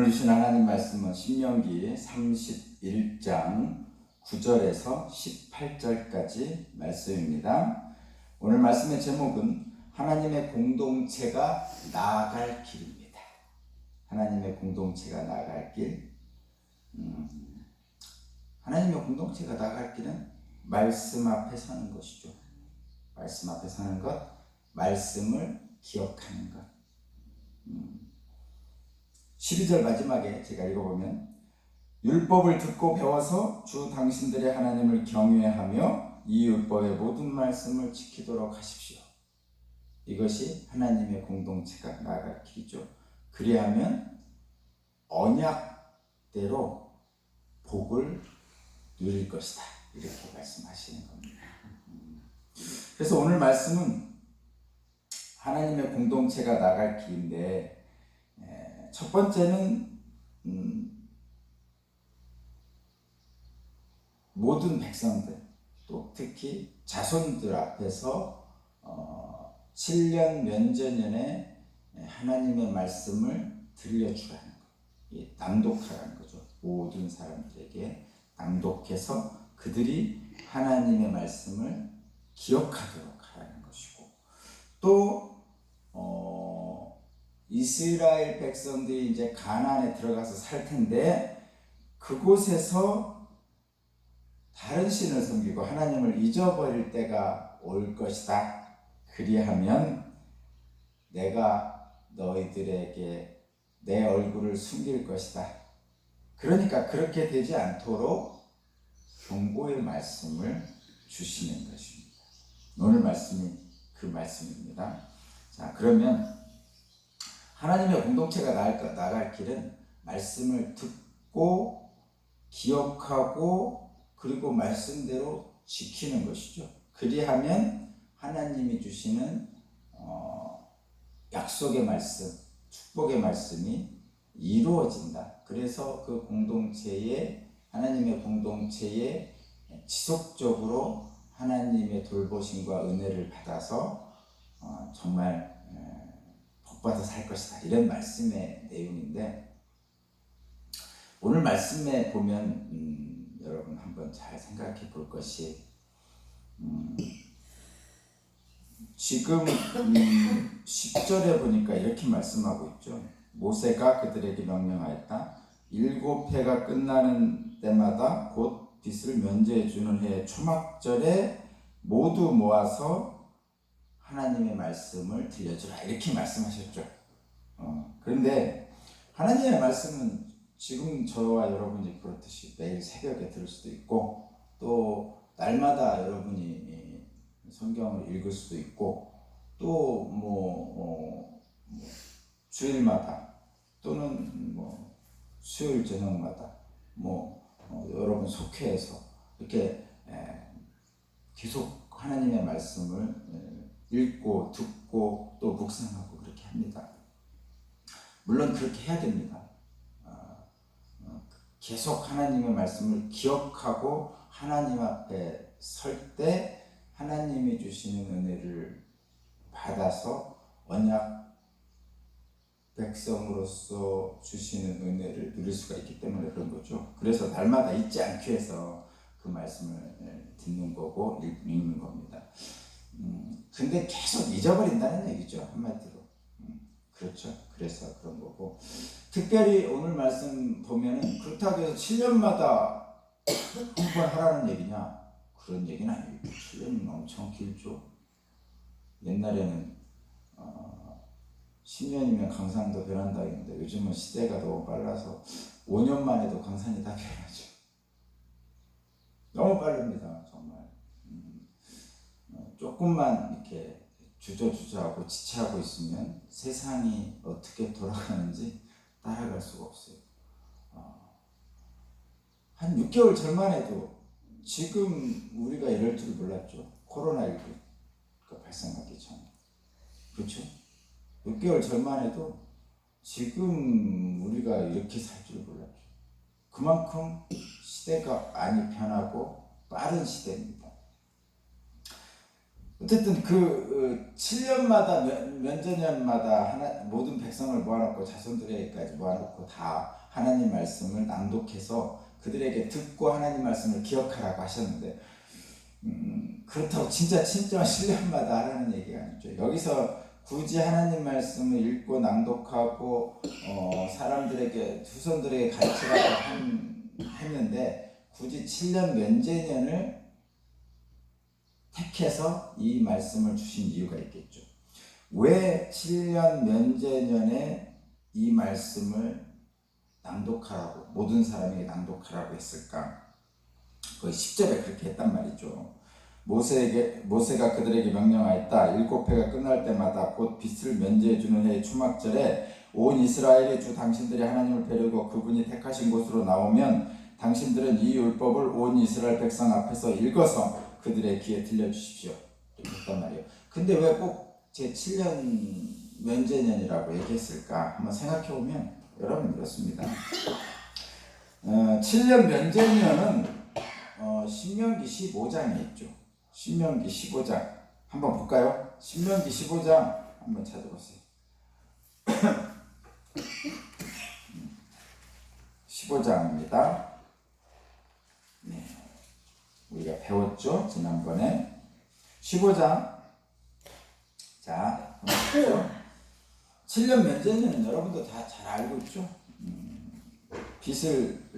오늘 주신 하나님 말씀은 신명기 31장 9절에서 18절까지 말씀입니다. 오늘 말씀의 제목은 하나님의 공동체가 나아갈 길입니다. 하나님의 공동체가 나아갈 길. 하나님의 공동체가 나아갈 길은 말씀 앞에 서는 것이죠. 말씀 앞에 서는 것, 말씀을 기억하는 것. 12절 마지막에 제가 읽어보면 율법을 듣고 배워서 주 당신들의 하나님을 경외하며 이 율법의 모든 말씀을 지키도록 하십시오. 이것이 하나님의 공동체가 나아갈 길이죠. 그리하면 언약대로 복을 누릴 것이다. 이렇게 말씀하시는 겁니다. 그래서 오늘 말씀은 하나님의 공동체가 나아갈 길인데 첫 번째는 모든 백성들 또 특히 자손들 앞에서 7년 면제년에 하나님의 말씀을 들려주라는 것, 낭독하라는 거죠. 모든 사람들에게 낭독해서 그들이 하나님의 말씀을 기억하도록 하라는 것이고, 또 이스라엘 백성들이 이제 가나안에 들어가서 살 텐데 그곳에서 다른 신을 섬기고 하나님을 잊어버릴 때가 올 것이다. 그리하면 내가 너희들에게 내 얼굴을 숨길 것이다. 그러니까 그렇게 되지 않도록 경고의 말씀을 주시는 것입니다. 오늘 말씀이 그 말씀입니다. 자, 그러면 하나님의 공동체가 나아갈 길은 말씀을 듣고 기억하고 그리고 말씀대로 지키는 것이죠. 그리하면 하나님이 주시는 약속의 말씀, 축복의 말씀이 이루어진다. 그래서 그 하나님의 공동체에 지속적으로 하나님의 돌보심과 은혜를 받아서 정말 복받아 살 것이다. 이런 말씀의 내용인데, 오늘 말씀에 보면 여러분 한번 잘 생각해 볼 것이 지금 10절에 보니까 이렇게 말씀하고 있죠. 모세가 그들에게 명령하였다. 7해가 끝나는 때마다 곧 빚을 면제해 주는 해 초막절에 모두 모아서 하나님의 말씀을 들려주라. 이렇게 말씀하셨죠. 그런데 하나님의 말씀은 지금 저와 여러분이 그렇듯이 매일 새벽에 들을 수도 있고, 또 날마다 여러분이 성경을 읽을 수도 있고, 또 주일마다 또는 수요일 저녁마다 여러분 속회에서 이렇게 계속 하나님의 말씀을 읽고 듣고 또 묵상하고 그렇게 합니다. 물론 그렇게 해야 됩니다. 계속 하나님의 말씀을 기억하고 하나님 앞에 설 때 하나님이 주시는 은혜를 받아서 언약 백성으로서 주시는 은혜를 누릴 수가 있기 때문에 그런 거죠. 그래서 날마다 잊지 않기 위해서 그 말씀을 듣는 거고 읽는 겁니다. 근데 계속 잊어버린다는 얘기죠. 한마디로. 그렇죠. 그래서 그런 거고, 특별히 오늘 말씀 보면은 그렇다고 해서 7년마다 한 번 하라는 얘기냐? 그런 얘기는 아니고 7년이면 엄청 길죠. 옛날에는 10년이면 강산도 변한다 했는데 요즘은 시대가 너무 빨라서 5년 만에도 강산이 다 변하죠. 너무 빠릅니다. 정말. 조금만 이렇게 주저주저하고 지체하고 있으면 세상이 어떻게 돌아가는지 따라갈 수가 없어요. 한 6개월 전만 해도 지금 우리가 이럴 줄 몰랐죠. 코로나19가 발생하기 전에. 그렇죠? 6개월 전만 해도 지금 우리가 이렇게 살 줄 몰랐죠. 그만큼 시대가 많이 변하고 빠른 시대입니다. 어쨌든 그 그 7년마다 면제년마다 모든 백성을 모아놓고 자손들에게까지 모아놓고 다 하나님 말씀을 낭독해서 그들에게 듣고 하나님 말씀을 기억하라고 하셨는데 그렇다고 진짜 7년마다 하라는 얘기가 아니죠. 여기서 굳이 하나님 말씀을 읽고 낭독하고 사람들에게 후손들에게 가르치라고 했는데 굳이 7년 면제년을 택해서 이 말씀을 주신 이유가 있겠죠. 왜 7년 면제년에 이 말씀을 낭독하라고 모든 사람에게 낭독하라고 했을까? 거의 10절에 그렇게 했단 말이죠. 모세가 그들에게 명령하였다. 7회가 끝날 때마다 곧 빚을 면제해 주는 해의 초막절에 온 이스라엘의 주 당신들이 하나님을 뵈려고 그분이 택하신 곳으로 나오면 당신들은 이 율법을 온 이스라엘 백성 앞에서 읽어서 그들의 귀에 들려주십시오. 이렇게 했단 말이에요. 근데 왜 꼭 제 7년 면제년이라고 얘기했을까? 한번 생각해보면 여러분 이렇습니다. 7년 면제년은 신명기 15장에 있죠. 신명기 15장 한번 볼까요? 신명기 15장 한번 찾아보세요. 15장입니다. 네, 우리가 배웠죠? 지난번에 15장. 자, 7년 면제년은 여러분도 다 잘 알고 있죠? 빚을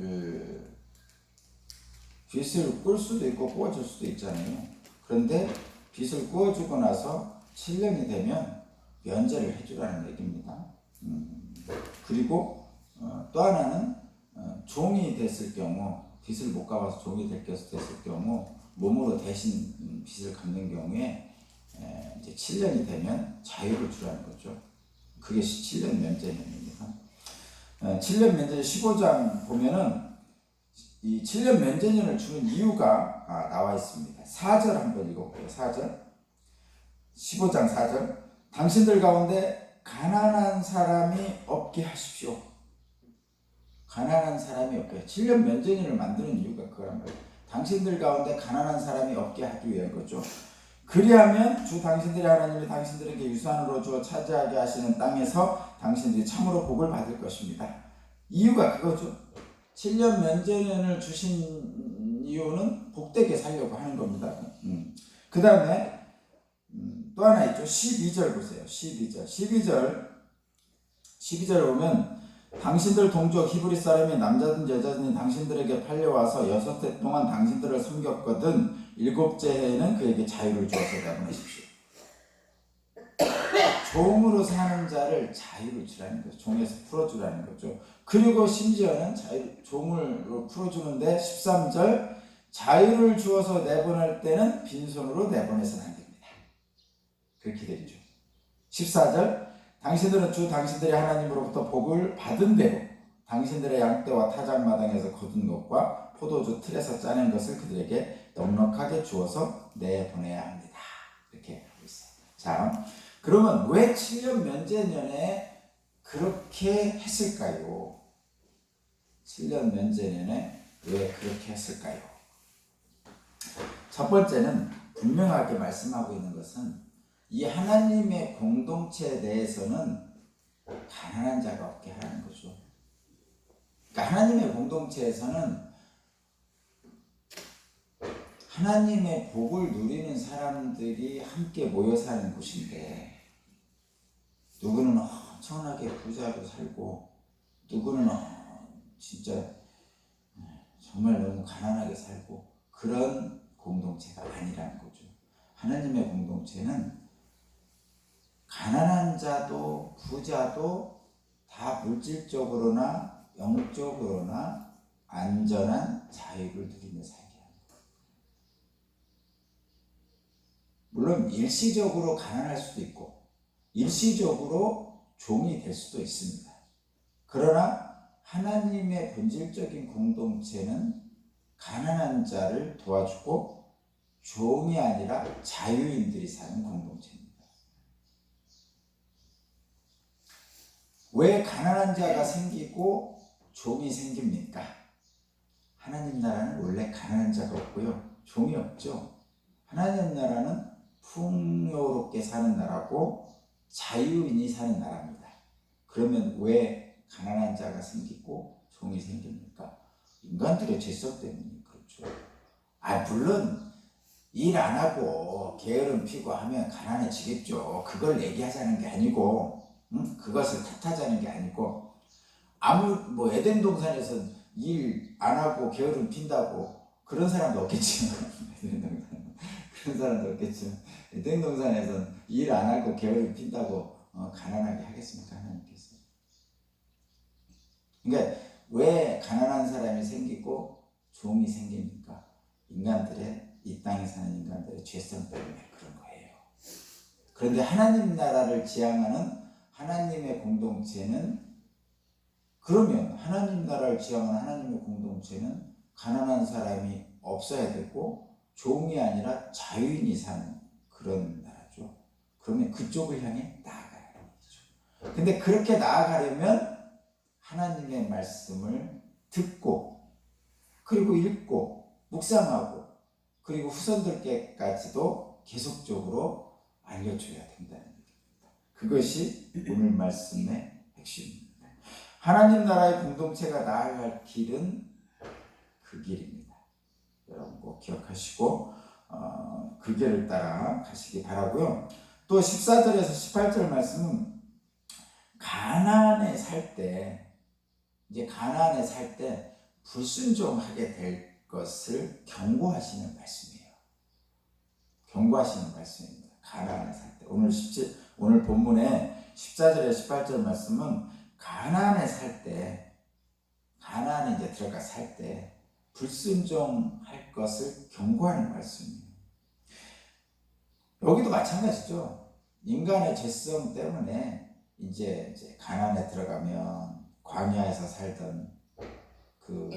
끌 수도 있고 구워줄 수도 있잖아요. 그런데 빚을 구워주고 나서 7년이 되면 면제를 해주라는 얘기입니다. 그리고 또 하나는 종이 됐을 경우, 빚을 못 갚아서 종이 됐을 경우 몸으로 대신 빚을 갚는 경우에 이제 7년이 되면 자유를 주라는 거죠. 그게 7년 면제년입니다. 7년 면제년 15장 보면은 이 7년 면제년을 주는 이유가 나와 있습니다. 4절 한번 읽어볼게요. 4절 15장 4절 당신들 가운데 가난한 사람이 없게 하십시오. 가난한 사람이 없게 7년 면제년을 만드는 이유가 그거란 말이에요. 당신들 가운데 가난한 사람이 없게 하기 위한 거죠. 그리하면 주 당신들의 하나님이 당신들에게 유산으로 주어 차지하게 하시는 땅에서 당신들이 참으로 복을 받을 것입니다. 이유가 그거죠. 7년 면제년을 주신 이유는 복되게 살려고 하는 겁니다. 그 다음에 또 하나 있죠. 12절 보세요. 12절 보면 당신들 동족 히브리 사람이 남자든 여자든 당신들에게 팔려와서 6해 동안 당신들을 섬겼거든 7째 해에는 그에게 자유를 주어서 내보내십시오. 종으로 사는 자를 자유를 주라는 거죠. 종에서 풀어주라는 거죠. 그리고 심지어는 종을 풀어주는데 13절 자유를 주어서 내보낼 때는 빈손으로 내보내서는 안 됩니다. 그렇게 되죠. 14절 당신들은 주 당신들의 하나님으로부터 복을 받은 대로 당신들의 양떼와 타작마당에서 거둔 것과 포도주 틀에서 짜낸 것을 그들에게 넉넉하게 주어서 내보내야 합니다. 이렇게 하고 있어요. 자, 그러면 왜 7년 면제년에 그렇게 했을까요? 7년 면제년에 왜 그렇게 했을까요? 첫 번째는 분명하게 말씀하고 있는 것은 이 하나님의 공동체 내에서는 가난한 자가 없게 하라는 거죠. 그러니까 하나님의 공동체에서는 하나님의 복을 누리는 사람들이 함께 모여 사는 곳인데 누구는 엄청나게 부자로 살고 누구는 진짜 정말 너무 가난하게 살고 그런 공동체가 아니라는 거죠. 하나님의 공동체는 가난한 자도 부자도 다 물질적으로나 영적으로나 안전한 자유를 누리며 살게 합니다. 물론 일시적으로 가난할 수도 있고 일시적으로 종이 될 수도 있습니다. 그러나 하나님의 본질적인 공동체는 가난한 자를 도와주고 종이 아니라 자유인들이 사는 공동체입니다. 왜 가난한 자가 생기고 종이 생깁니까? 하나님 나라는 원래 가난한 자가 없고요. 종이 없죠. 하나님 나라는 풍요롭게 평화롭게 사는 나라고 자유인이 사는 나라입니다. 그러면 왜 가난한 자가 생기고 종이 생깁니까? 인간들의 죄성 때문에 그렇죠. 물론 일 안 하고 게으름 피고 하면 가난해지겠죠. 그걸 얘기하자는 게 아니고, 그것을 탓하자는 게 아니고, 에덴 동산에서 일 안 하고 게으름 핀다고 그런 사람도 없겠지요. 그런 사람도 없겠죠. 에덴 동산에서 일 안 하고 게으름 핀다고 가난하게 하겠습니까? 하나님께서. 그러니까 왜 가난한 사람이 생기고 종이 생깁니까? 이 땅에 사는 인간들의 죄성 때문에 그런 거예요. 그런데 하나님 나라를 지향하는 하나님의 공동체는, 그러면 하나님 나라를 지향하는 하나님의 공동체는 가난한 사람이 없어야 되고 종이 아니라 자유인이 사는 그런 나라죠. 그러면 그쪽을 향해 나아가야 되죠. 근데 그렇게 나아가려면 하나님의 말씀을 듣고 그리고 읽고 묵상하고 그리고 후손들께까지도 계속적으로 알려줘야 된다는 얘기입니다. 그것이 오늘 말씀의 핵심입니다. 하나님 나라의 공동체가 나아갈 길은 그 길입니다. 여러분 꼭 기억하시고 그 길을 따라 가시기 바라고요. 또 14절에서 18절 말씀은 가나안에 살 때 불순종하게 될 것을 경고하시는 말씀이에요. 경고하시는 말씀입니다. 가나안에 살 때. 오늘 본문의 14절에 18절 말씀은 가나안에 들어가 살 때 불순종할 것을 경고하는 말씀이에요. 여기도 마찬가지죠. 인간의 죄성 때문에 이제 가나안에 들어가면 광야에서 살던 그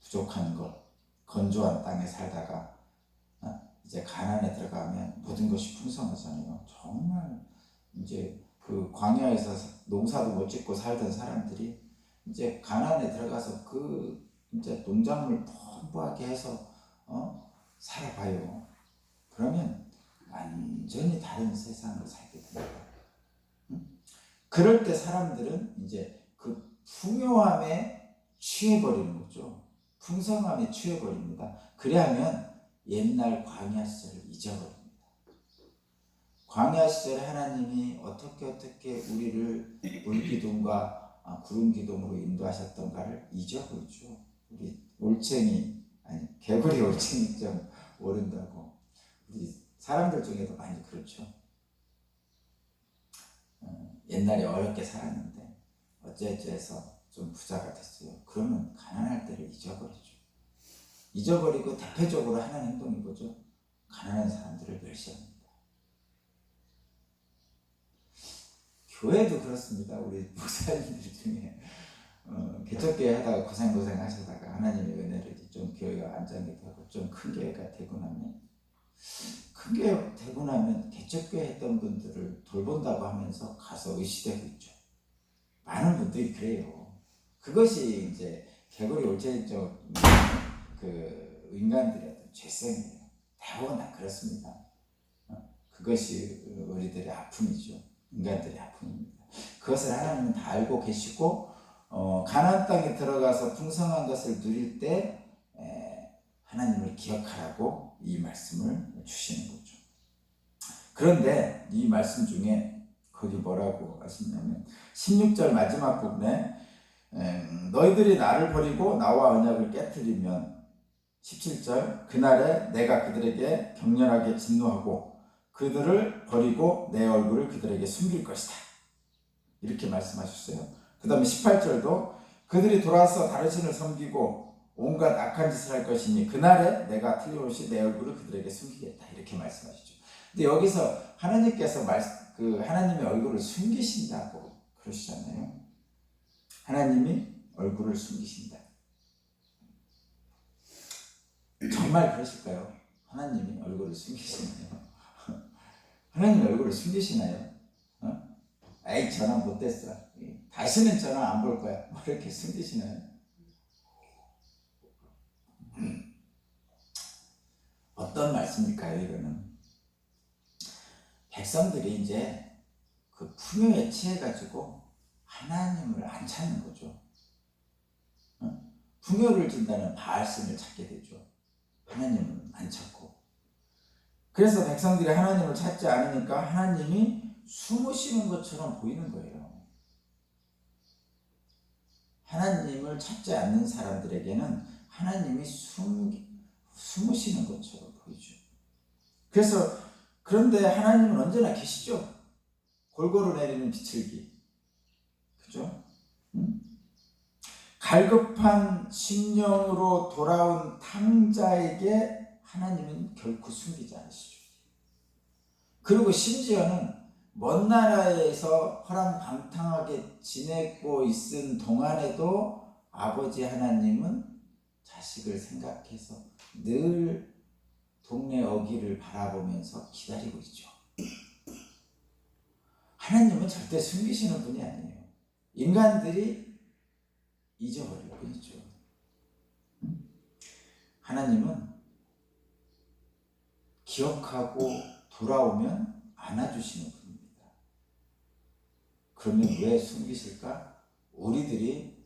부족한 것, 건조한 땅에 살다가 이제 가나안에 들어가면 모든 것이 풍성하잖아요. 정말 이제 그 광야에서 농사도 못 짓고 살던 사람들이 이제 가나안에 들어가서 그 이제 농작물 풍부하게 해서 살아봐요. 그러면 완전히 다른 세상을 살게 됩니다. 그럴 때 사람들은 이제 그 풍요함에 취해버리는 거죠. 풍성함에 취해버립니다. 그래야면 옛날 광야 시절을 잊어버립니다. 광야 시절에 하나님이 어떻게 우리를 물기둥과 구름기둥으로 인도하셨던가를 잊어버리죠. 우리 개구리 올챙이 좀 오른다고. 우리 사람들 중에도 많이 그렇죠. 옛날에 어렵게 살았는데 어째서 좀 부자가 됐어요. 그러면 가난할 때를 잊어버리죠. 잊어버리고 대표적으로 하는 행동이 뭐죠? 가난한 사람들을 멸시합니다. 교회도 그렇습니다. 우리 목사님들 중에 개척교회 하다가 고생 하시다가 하나님의 은혜를 좀 교회가 안정이 되고 좀 큰 교회가 되고 나면 개척교회 했던 분들을 돌본다고 하면서 가서 의시되고 있죠. 많은 분들이 그래요. 그것이 이제 개구리 올챙이적 그 인간들의 어떤 죄성이에요. 대부분 다 그렇습니다. 그것이 우리들의 아픔이죠. 인간들의 아픔입니다. 그것을 하나님은 다 알고 계시고 가나안 땅에 들어가서 풍성한 것을 누릴 때 하나님을 기억하라고 이 말씀을 주시는 거죠. 그런데 이 말씀 중에 거기 뭐라고 하시냐면 16절 마지막 부분에 너희들이 나를 버리고 나와 언약을 깨트리면 17절 그날에 내가 그들에게 격렬하게 진노하고 그들을 버리고 내 얼굴을 그들에게 숨길 것이다. 이렇게 말씀하셨어요. 그 다음에 18절도 그들이 돌아서 다른 신을 섬기고 온갖 악한 짓을 할 것이니 그날에 내가 틀림없이 내 얼굴을 그들에게 숨기겠다. 이렇게 말씀하시죠. 근데 여기서 하나님께서 하나님의 얼굴을 숨기신다고 그러시잖아요. 하나님이 얼굴을 숨기신다. 정말 그러실까요? 하나님이 얼굴을 숨기시나요? 하나님이 얼굴을 숨기시나요? 에이 전화 못됐어. 다시는 전화 안 볼 거야. 뭐 이렇게 숨기시나요? 어떤 말씀일까요? 이거는 백성들이 이제 그 풍요에 취해가지고 하나님을 안 찾는 거죠. 풍요를 준다는 바알신을 찾게 되죠. 하나님은 안 찾고. 그래서 백성들이 하나님을 찾지 않으니까 하나님이 숨으시는 것처럼 보이는 거예요. 하나님을 찾지 않는 사람들에게는 하나님이 숨으시는 것처럼 보이죠. 그래서 그런데 하나님은 언제나 계시죠. 골고루 내리는 비틀기. 그죠? 갈급한 심령으로 돌아온 탕자에게 하나님은 결코 숨기지 않으시죠. 그리고 심지어는 먼 나라에서 허랑방탕하게 지내고 있은 동안에도 아버지 하나님은 자식을 생각해서 늘 동네 어귀를 바라보면서 기다리고 있죠. 하나님은 절대 숨기시는 분이 아니에요. 인간들이 잊어버릴 뿐이죠. 하나님은 기억하고 돌아오면 안아주시는 분입니다. 그러면 왜 숨기실까? 우리들이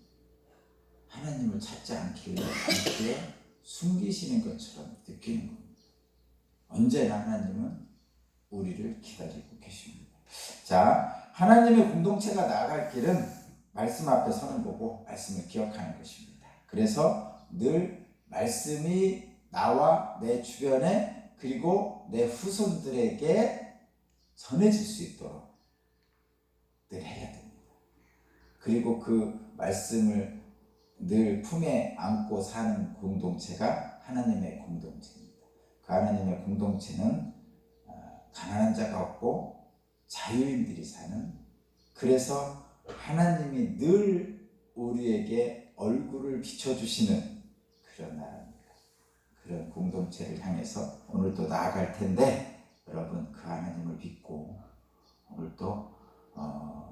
하나님을 찾지 않기에 숨기시는 것처럼 느끼는 겁니다. 언제나 하나님은 우리를 기다리고 계십니다. 자, 하나님의 공동체가 나아갈 길은 말씀 앞에 서는 거고 말씀을 기억하는 것입니다. 그래서 늘 말씀이 나와 내 주변에 그리고 내 후손들에게 전해질 수 있도록 늘 해야 됩니다. 그리고 그 말씀을 늘 품에 안고 사는 공동체가 하나님의 공동체입니다. 그 하나님의 공동체는 가난한 자가 없고 자유인들이 사는, 그래서 하나님이 늘 우리에게 얼굴을 비춰주시는 그런 나라입니다. 그런 공동체를 향해서 오늘도 나아갈 텐데 여러분 그 하나님을 믿고 오늘도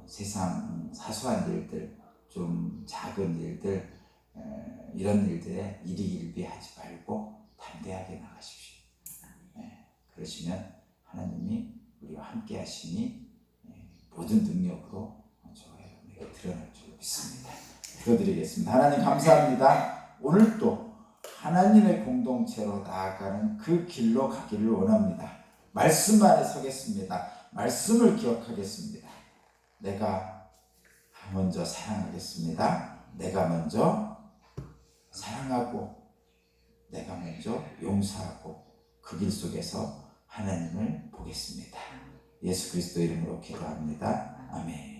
세상 사소한 일들, 좀 작은 일들, 이런 일들에 일희일비하지 말고 담대하게 나가십시오. 그러시면 하나님이 우리와 함께 하시니 모든 능력으로 저와 여러분에게 드러날 줄 믿습니다. 기도드리겠습니다. 하나님 감사합니다. 오늘도 하나님의 공동체로 나아가는 그 길로 가기를 원합니다. 말씀 안에 서겠습니다. 말씀을 기억하겠습니다. 내가 먼저 사랑하겠습니다. 내가 먼저 사랑하고 내가 먼저 용서하고 그 길 속에서 하나님을 보겠습니다. 예수 그리스도 이름으로 기도합니다. 아멘.